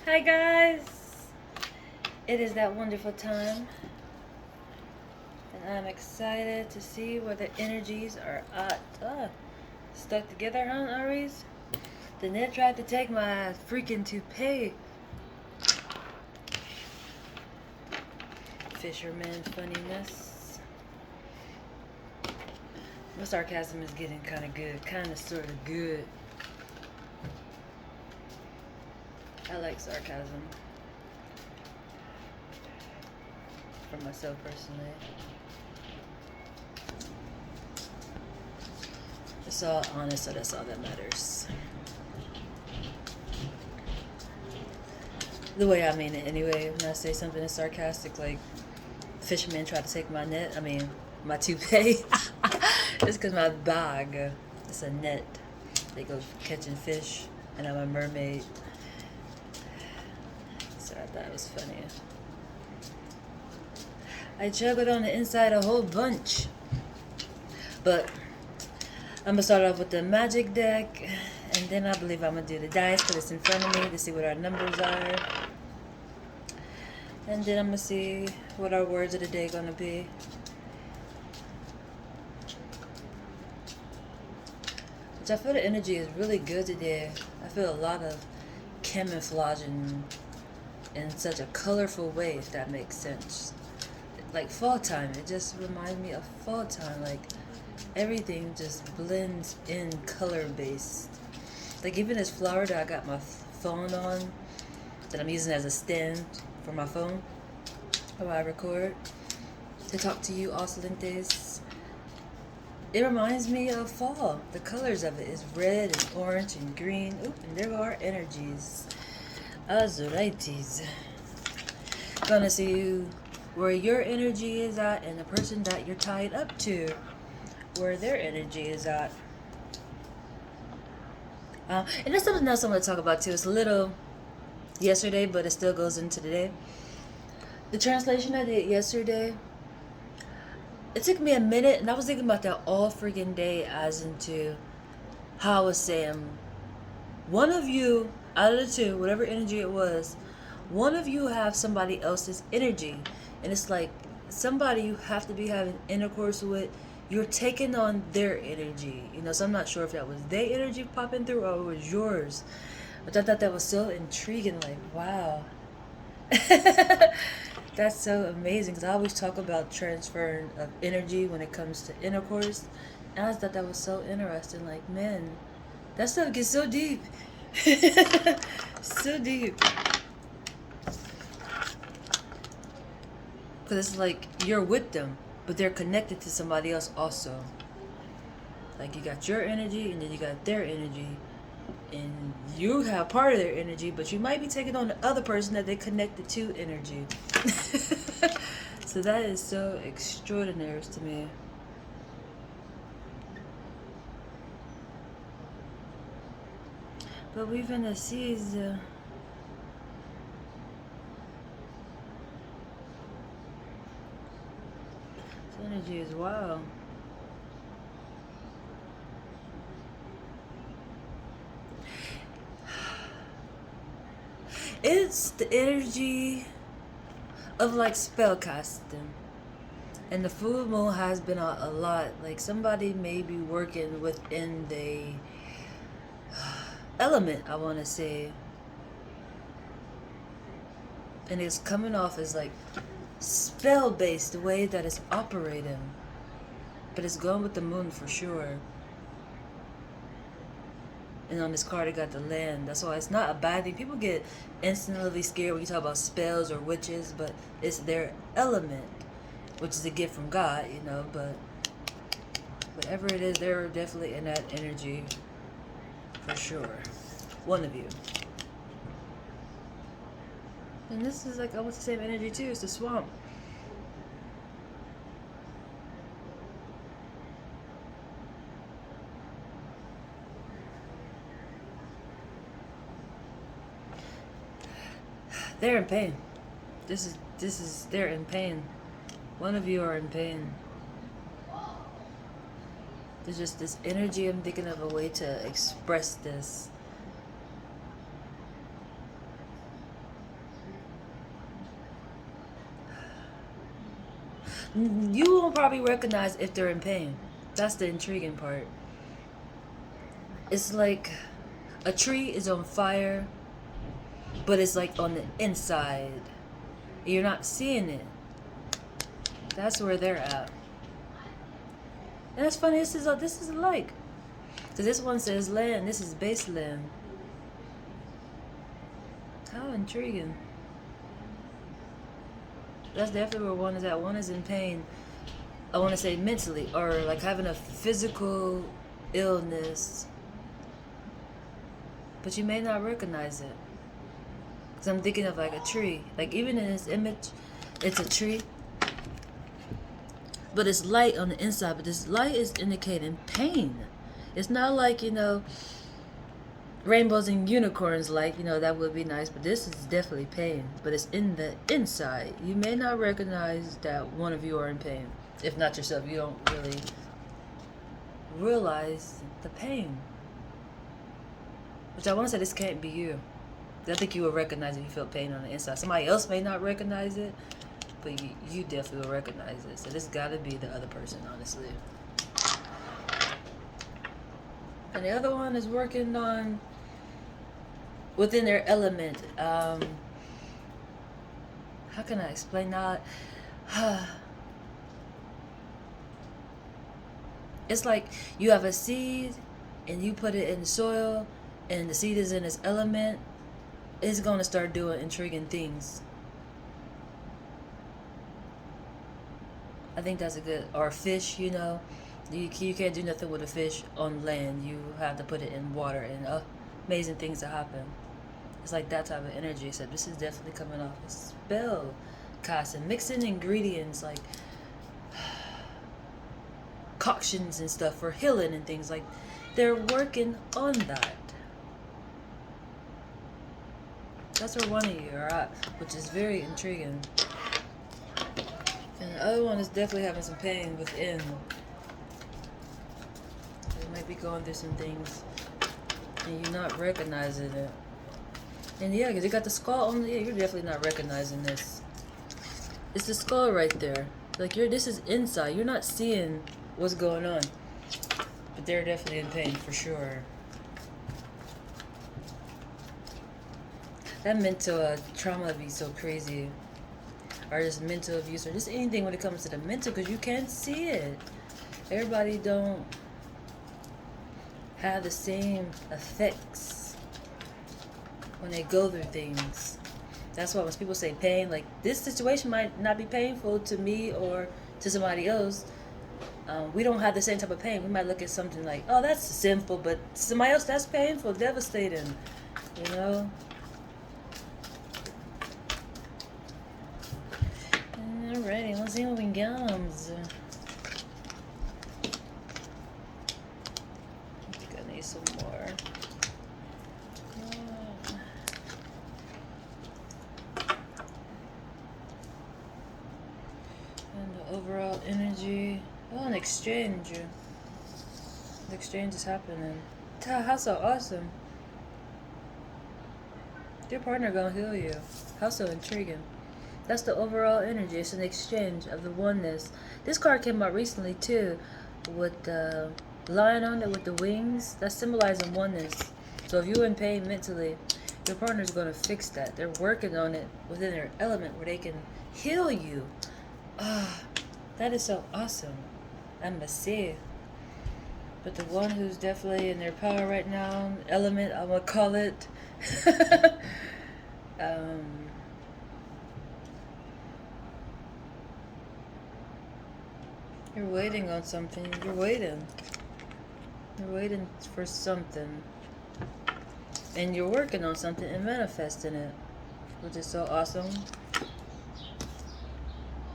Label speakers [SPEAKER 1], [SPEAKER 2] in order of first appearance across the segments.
[SPEAKER 1] Hi guys! It is that wonderful time, and I'm excited to see where the energies are at. Stuck together, huh, Aries? The net tried to take my freaking toupee. Fisherman funniness. My sarcasm is getting kind of good, kind of sort of good. I like sarcasm for myself personally. It's all honest, so that's all that matters. The way I mean it anyway. When I say something that's sarcastic, like fisherman tried to take my net, my toupee. It's because my bag, it's a net. They go catching fish, and I'm a mermaid. So I thought it was funny. I juggled on the inside a whole bunch. But I'm gonna start off with the magic deck, and then I believe I'm gonna do the dice, put this in front of me to see what our numbers are. And then I'm gonna see what our words of the day gonna be. Which I feel the energy is really good today. I feel a lot of camouflage in such a colorful way, if that makes sense. Like fall time, it just reminds me of fall time. Like everything just blends in color based. Like even this flower that I got my phone on, that I'm using as a stand for my phone while I record to talk to you, Oscilantes. It reminds me of fall. The colors of it is red and orange and green. Oop, and there are energies. Azurites. Gonna see where your energy is at and the person that you're tied up to, where their energy is at. And there's something else I'm gonna talk about too. It's a little yesterday, but it still goes into today. The translation I did yesterday, it took me a minute, and I was thinking about that all freaking day, as into how I was saying, one of you out of the two, whatever energy it was, one of you have somebody else's energy, and it's like somebody you have to be having intercourse with, you're taking on their energy, so I'm not sure if that was their energy popping through or it was yours, but I thought that was so intriguing. Like, wow. That's so amazing, because I always talk about transferring of energy when it comes to intercourse, and I just thought that was so interesting. Like, man, that stuff gets so deep. So deep. Because it's like you're with them, but they're connected to somebody else also. Like you got your energy, and then you got their energy, and you have part of their energy, but you might be taking on the other person that they connected to energy. So that is so extraordinary to me. But we're gonna see the energy is wild. It's the energy of like spell casting. And the full moon has been a lot. Like somebody may be working within the element, I want to say. And it's coming off as like spell based, the way that it's operating. But it's going with the moon for sure. And on this card, it got the land. That's why it's not a bad thing. People get instantly scared when you talk about spells or witches, but it's their element, which is a gift from God, but whatever it is, they're definitely in that energy for sure. One of you. And this is like almost the same energy too. It's the swamp. They're in pain. This is they're in pain. One of you are in pain. There's just this energy. I'm thinking of a way to express this. You won't probably recognize if they're in pain. That's the intriguing part. It's like a tree is on fire, but it's like on the inside. You're not seeing it. That's where they're at. And it's funny. This is alike. So this one says land. This is base land. How intriguing. That's definitely where one is at. One is in pain. I want to say mentally, or like having a physical illness, but you may not recognize it. Because I'm thinking of like a tree. Like even in this image, it's a tree, but it's light on the inside. But this light is indicating pain. It's not like, rainbows and unicorns, like, that would be nice, but this is definitely pain. But it's in the inside. You may not recognize that one of you are in pain. If not yourself, you don't really realize the pain. Which I want to say, this can't be you. I think you will recognize if you feel pain on the inside. Somebody else may not recognize it, but you definitely will recognize it. So this got to be the other person, honestly. And the other one is working on within their element. How can I explain that? It's like you have a seed and you put it in the soil and the seed is in its element. It's going to start doing intriguing things. I think that's a good, or fish, you can't do nothing with a fish on land. You have to put it in water and amazing things to happen. It's like that type of energy. So this is definitely coming off a spell casting, mixing ingredients like concoctions and stuff for healing and things. Like they're working on that. That's where one of you are at, which is very intriguing. And the other one is definitely having some pain within. They might be going through some things and you're not recognizing it. And yeah, because you got the skull on the, you're definitely not recognizing this. It's the skull right there. Like this is inside. You're not seeing what's going on. But they're definitely in pain for sure. That mental trauma would be so crazy. Or just mental abuse, or just anything when it comes to the mental, because you can't see it. Everybody don't have the same effects when they go through things. That's why when people say pain, like this situation might not be painful to me or to somebody else. We don't have the same type of pain. We might look at something like, oh, that's simple, but somebody else, that's painful, devastating, Alrighty, let's see what we got. I think I need some more. And the overall energy. Oh, an exchange. The exchange is happening. How so awesome. Your partner gonna heal you. How so intriguing. That's the overall energy. It's an exchange of the oneness. This card came out recently too, with the lion on it with the wings. That's symbolizing oneness. So if you're in pain mentally, your partner's going to fix that. They're working on it within their element where they can heal you. That is so awesome. I must say. But the one who's definitely in their power right now, element, I'm going to call it. You're waiting on something. You're waiting. You're waiting for something. And you're working on something and manifesting it, which is so awesome.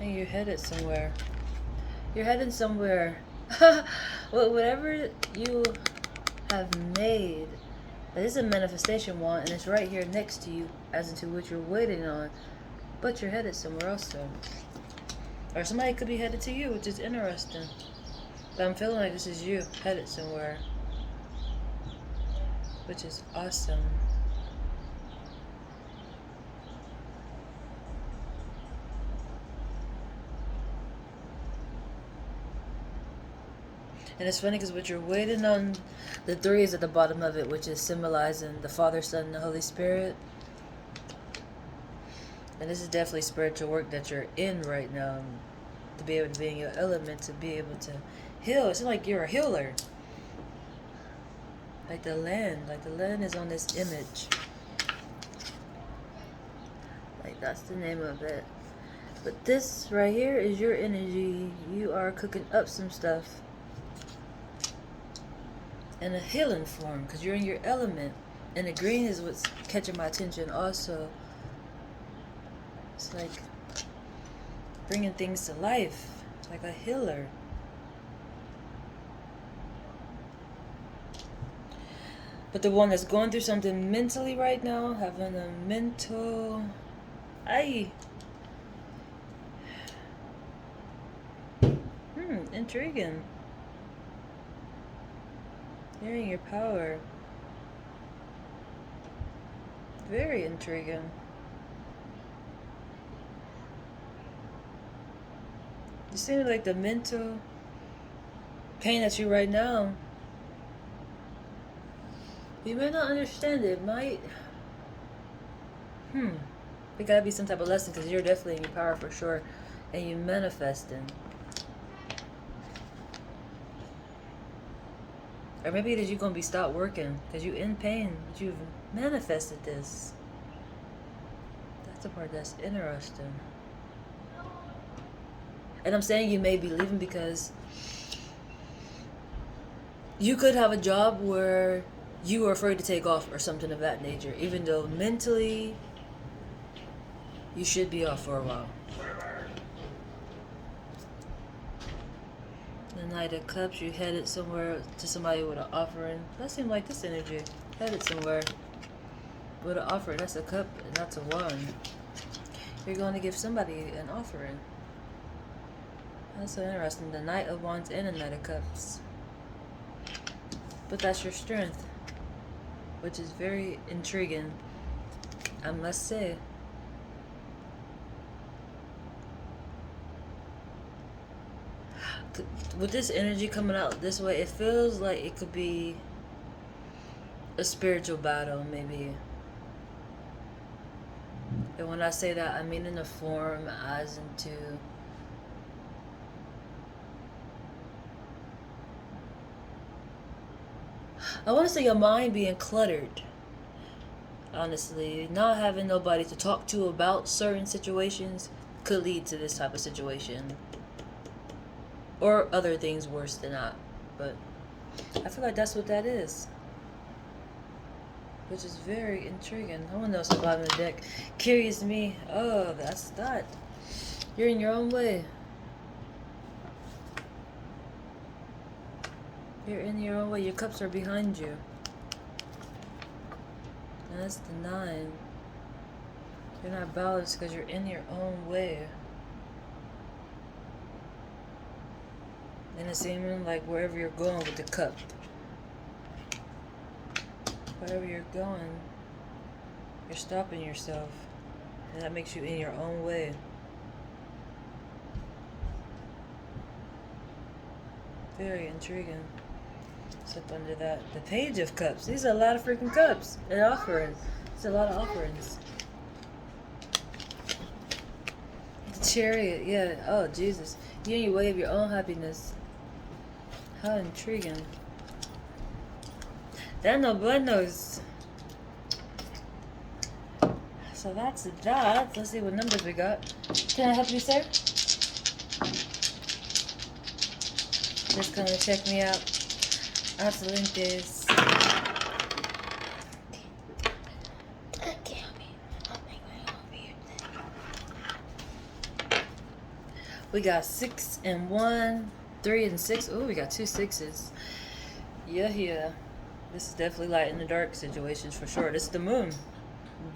[SPEAKER 1] And you're headed somewhere. You're heading somewhere. Well, whatever you have made, that is a manifestation wand, and it's right here next to you, as into what you're waiting on. But you're headed somewhere else, so. Or somebody could be headed to you, which is interesting. But I'm feeling like this is you headed somewhere, which is awesome. And it's funny because what you're waiting on, the three is at the bottom of it, which is symbolizing the Father, Son, and the Holy Spirit. And this is definitely spiritual work that you're in right now. To be able to be in your element, to be able to heal. It's like you're a healer. Like the land is on this image. Like that's the name of it. But this right here is your energy. You are cooking up some stuff in a healing form because you're in your element. And the green is what's catching my attention also. It's like bringing things to life, like a healer. But the one that's going through something mentally right now, having a mental... Intriguing. Hearing your power. Very intriguing. You seem like the mental pain at you right now. You may not understand it. Might. It gotta be some type of lesson because you're definitely in your power for sure, and you manifesting. Or maybe it is you gonna be stopped working because you in pain, but you've manifested this. That's the part that's interesting. And I'm saying you may be leaving because you could have a job where you are afraid to take off or something of that nature, even though mentally you should be off for a while. The Knight of Cups, you headed somewhere to somebody with an offering. That seemed like this energy. Headed somewhere with an offering. That's a cup and that's a wand. You're going to give somebody an offering. That's so interesting. The Knight of Wands and the Knight of Cups. But that's your strength, which is very intriguing, I must say. With this energy coming out this way, it feels like it could be a spiritual battle, maybe. And when I say that, I mean in the form as into I want to say your mind being cluttered. Honestly, not having nobody to talk to about certain situations could lead to this type of situation. Or other things worse than that. But I feel like that's what that is. Which is very intriguing. I want to know what's the bottom of the deck. Curious me. Oh, that's that. You're in your own way. You're in your own way. Your cups are behind you. And that's the 9. You're not balanced because you're in your own way. And it's seeming like wherever you're going with the cup. Wherever you're going, you're stopping yourself. And that makes you in your own way. Very intriguing. Up under that, the Page of Cups. These are a lot of freaking cups and offerings. It's a lot of offerings. The Chariot, yeah. Oh Jesus, you in your way of your own happiness. How intriguing. That no buenos. So that's that. Let's see what numbers we got. Can I help you, sir? Just gonna check me out. I have to link this. We got 6 and 1, 3 and 6. Oh, we got 2 6s. Yeah. This is definitely light in the dark situations for sure. This is the moon.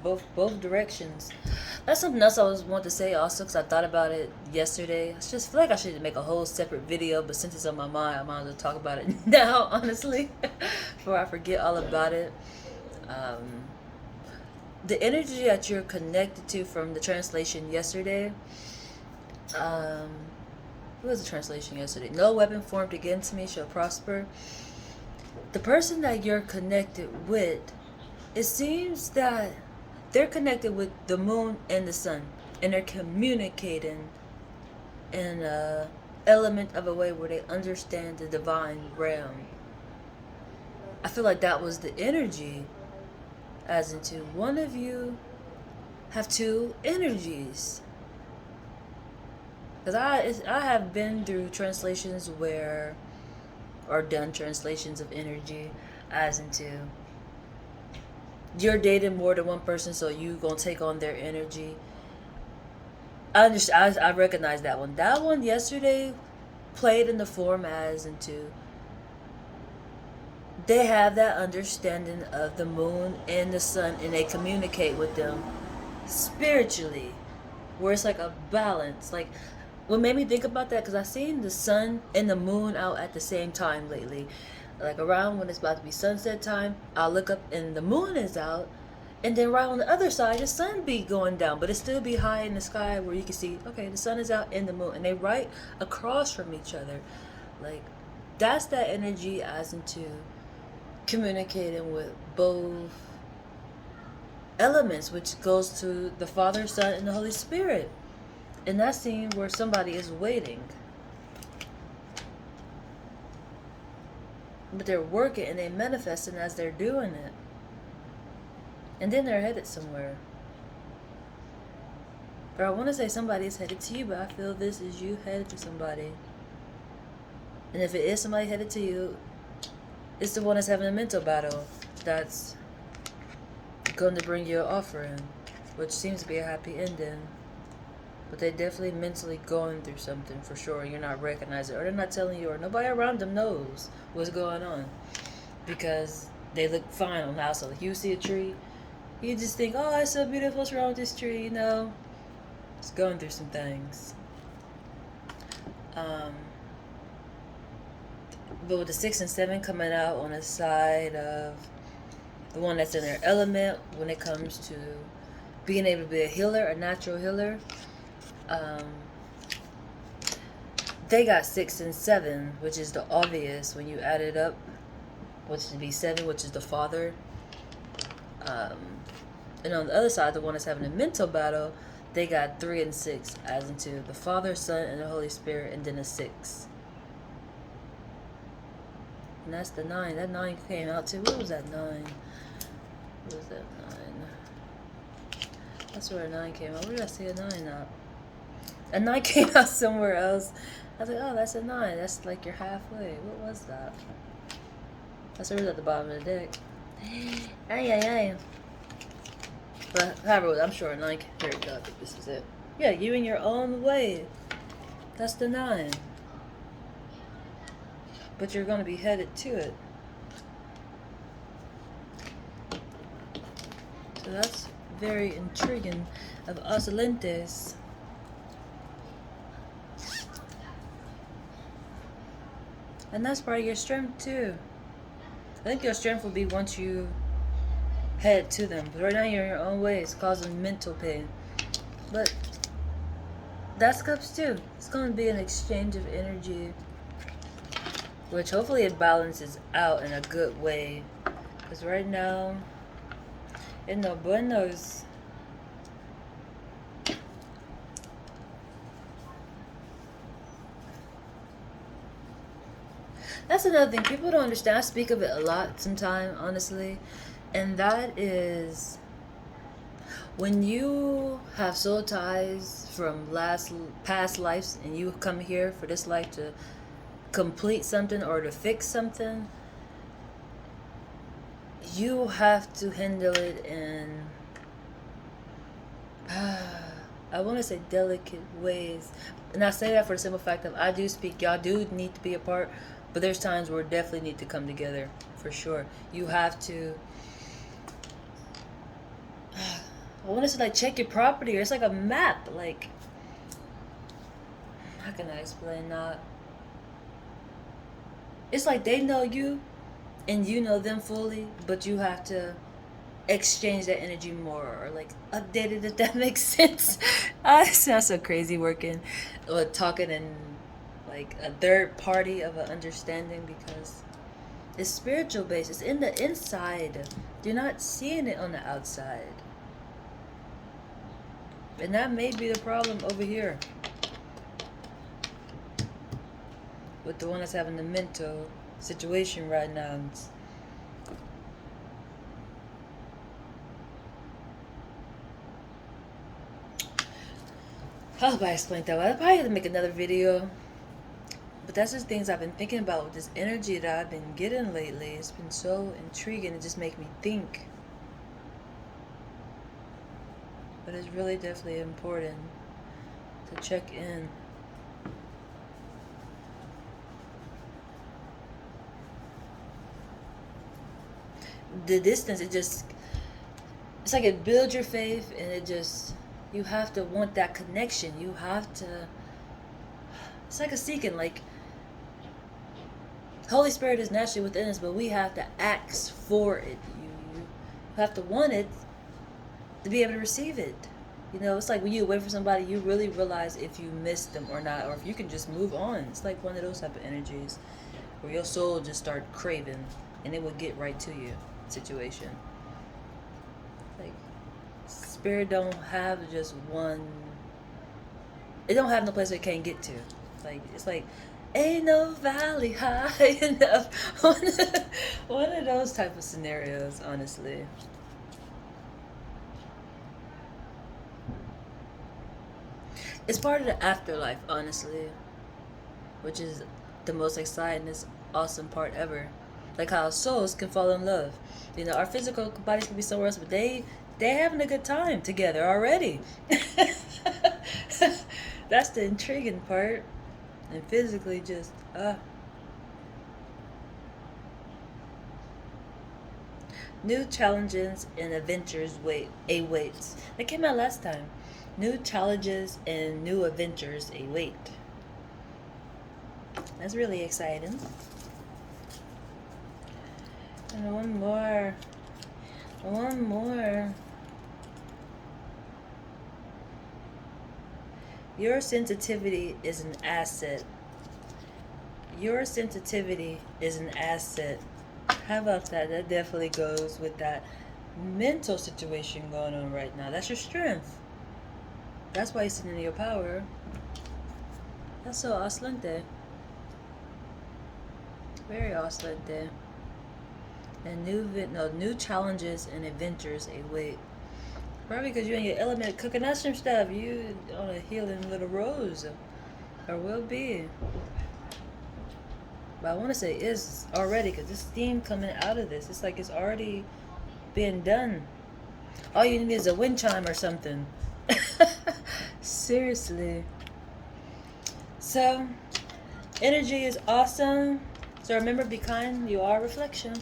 [SPEAKER 1] Both directions. That's something else I was wanting to say also because I thought about it yesterday. I just feel like I should make a whole separate video, but since it's on my mind, I might as well talk about it now, honestly, before I forget all about it. The energy that you're connected to from the translation yesterday, what was the translation yesterday? No weapon formed against me shall prosper. The person that you're connected with, it seems that they're connected with the moon and the sun, and they're communicating in a element of a way where they understand the divine realm. I feel like that was the energy, as into one of you have two energies. Because I have been through translations where, or done translations of energy, as into you're dating more than one person, so you gonna take on their energy. I understand. I recognize that one. That one yesterday played in the form as into they have that understanding of the moon and the sun, and they communicate with them spiritually, where it's like a balance. Like, what made me think about that, because I've seen the sun and the moon out at the same time lately. Like around when it's about to be sunset time, I'll look up and the moon is out, and then right on the other side, the sun be going down, but it still be high in the sky where you can see, okay, the sun is out and the moon, and they right across from each other. Like, that's that energy as into communicating with both elements, which goes to the Father, Son, and the Holy Spirit. In that scene where somebody is waiting, but they're working and they manifesting as they're doing it, and then they're headed somewhere. Or I want to say somebody is headed to you, but I feel this is you headed to somebody. And if it is somebody headed to you, it's the one that's having a mental battle that's going to bring you an offering, which seems to be a happy ending. But they're definitely mentally going through something for sure. You're not recognizing it, or they're not telling you, or nobody around them knows what's going on, because they look fine on the outside. Like, you see a tree, you just think, oh, it's so beautiful, what's wrong with this tree? You know, it's going through some things. But with the 6 and 7 coming out on the side of the one that's in their element, when it comes to being able to be a healer, a natural healer, they got 6 and 7, which is the obvious when you add it up, which would be 7, which is the Father. And on the other side, the one that's having a mental battle, they got 3 and 6, as into the Father, Son, and the Holy Spirit, and then a 6. And that's the 9. That 9 came out too. What was that 9? What was that 9? That's where a 9 came out. Where did I see a 9 at? A 9 came out somewhere else. I was like, oh, that's a 9. That's like you're halfway. What was that? That's what was at the bottom of the deck. Ay. But however, I'm sure a 9. Here we go. I think this is it. Yeah, you in your own way. That's the 9. But you're going to be headed to it. So that's very intriguing of Occidentes. And that's part of your strength too. I think your strength will be once you head to them. But right now you're in your own way. It's causing mental pain. But that's cups too. It's going to be an exchange of energy, which hopefully it balances out in a good way. Because right now, in the buenos. That's another thing. People don't understand. I speak of it a lot sometimes, honestly. And that is when you have soul ties from past lives and you come here for this life to complete something or to fix something, you have to handle it in I want to say delicate ways. And I say that for the simple fact that I do speak, y'all do need to be apart, but there's times where we definitely need to come together, for sure. You have to, I want to say, like, check your property, or it's like a map, like, how can I explain that? It's like they know you and you know them fully, but you have to exchange that energy more, or like update it, if that makes sense. I sound so crazy working or talking and like a third party of an understanding, because it's spiritual based. It's in the inside. You're not seeing it on the outside. And that may be the problem over here with the one that's having the mental situation right now. I hope I explained that well. I'll probably have to make another video. But that's just things I've been thinking about with this energy that I've been getting lately. It's been so intriguing. It just makes me think. But it's really definitely important to check in. The distance, it's like it builds your faith, and it just, you have to want that connection. You have to, it's like a seeking, like Holy Spirit is naturally within us, but we have to ask for it. You have to want it to be able to receive it. You know, it's like when you wait for somebody, you really realize if you miss them or not, or if you can just move on. It's like one of those type of energies where your soul just start craving, and it will get right to you situation. Like, spirit don't have just one, it don't have no place it can't get to. Like, it's like, ain't no valley high enough. One of those type of scenarios, honestly. It's part of the afterlife, honestly, which is the most exciting, this awesome part ever. Like how souls can fall in love. You know, our physical bodies can be somewhere else, but they having a good time together already. That's the intriguing part. And physically just new challenges and adventures awaits. That came out last time. New challenges and new adventures await. That's really exciting. And one more. Your sensitivity is an asset. Your sensitivity is an asset. How about that? That definitely goes with that mental situation going on right now. That's your strength. That's why you're sitting in your power. That's so excelente. Very excelente. And new challenges and adventures await. Probably because you're in your element cooking up some stuff. You on a healing little rose. Or will be. But I want to say is already, because this steam coming out of this, it's like it's already been done. All you need is a wind chime or something. Seriously. So, energy is awesome. So remember, be kind. You are a reflection.